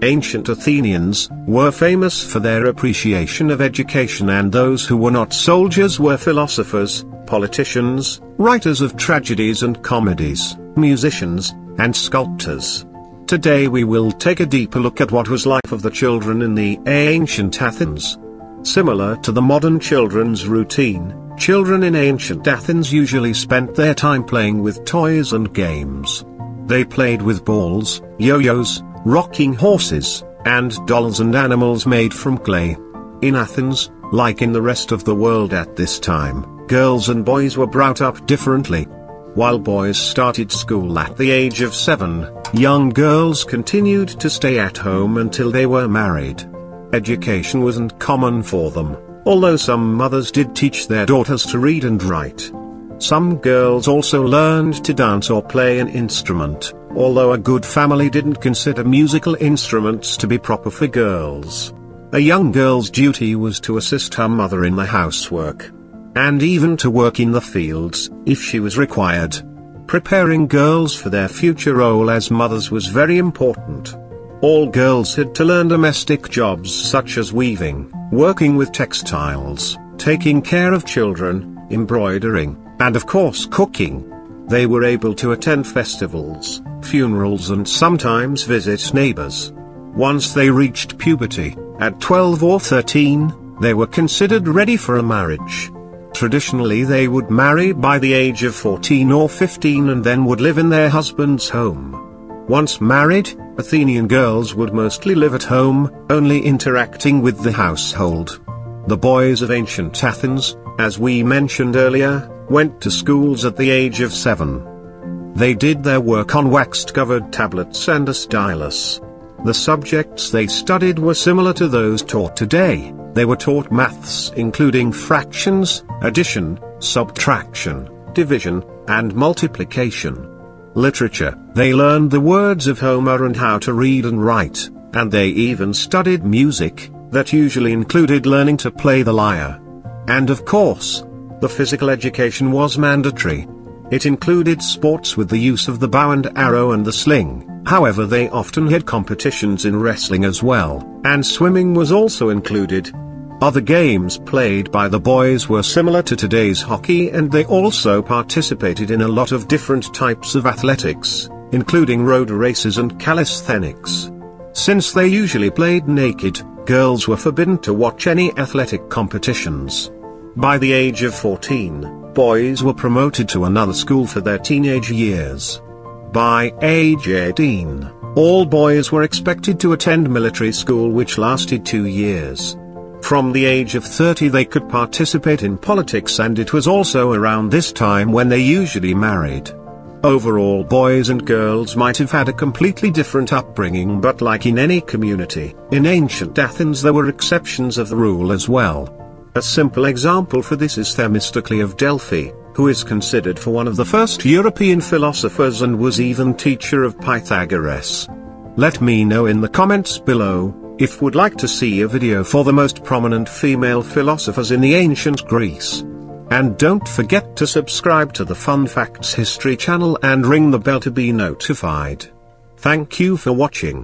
Ancient Athenians were famous for their appreciation of education, and those who were not soldiers were philosophers, politicians, writers of tragedies and comedies, musicians, and sculptors. Today we will take a deeper look at what was life of the children in the ancient Athens. Similar to the modern children's routine, children in ancient Athens usually spent their time playing with toys and games. They played with balls, yo-yos, rocking horses, and dolls and animals made from clay. In Athens, like in the rest of the world at this time, girls and boys were brought up differently. While boys started school at the age of 7, young girls continued to stay at home until they were married. Education wasn't common for them, although some mothers did teach their daughters to read and write. Some girls also learned to dance or play an instrument, although a good family didn't consider musical instruments to be proper for girls. A young girl's duty was to assist her mother in the housework, and even to work in the fields, if she was required. Preparing girls for their future role as mothers was very important. All girls had to learn domestic jobs such as weaving, working with textiles, taking care of children, embroidering, and of course cooking. They were able to attend festivals, funerals, and sometimes visit neighbors. Once they reached puberty, at 12 or 13, they were considered ready for a marriage. Traditionally they would marry by the age of 14 or 15 and then would live in their husband's home. Once married, Athenian girls would mostly live at home, only interacting with the household. The boys of ancient Athens, as we mentioned earlier, went to schools at the age of 7. They did their work on wax-covered tablets and a stylus. The subjects they studied were similar to those taught today. They were taught maths including fractions, addition, subtraction, division, and multiplication. Literature, they learned the words of Homer and how to read and write, and they even studied music, that usually included learning to play the lyre. And of course, the physical education was mandatory. It included sports with the use of the bow and arrow and the sling. However, they often had competitions in wrestling as well, and swimming was also included. Other games played by the boys were similar to today's hockey, and they also participated in a lot of different types of athletics, including road races and calisthenics. Since they usually played naked, girls were forbidden to watch any athletic competitions. By the age of 14, boys were promoted to another school for their teenage years. By age 18, all boys were expected to attend military school, which lasted 2 years. From the age of 30 they could participate in politics, and it was also around this time when they usually married. Overall, boys and girls might have had a completely different upbringing, but like in any community, in ancient Athens there were exceptions of the rule as well. A simple example for this is Themistocles of Delphi, who is considered for one of the first European philosophers and was even teacher of Pythagoras. Let me know in the comments below, if would like to see a video for the most prominent female philosophers in the ancient Greece. And don't forget to subscribe to the Fun Facts History channel and ring the bell to be notified. Thank you for watching.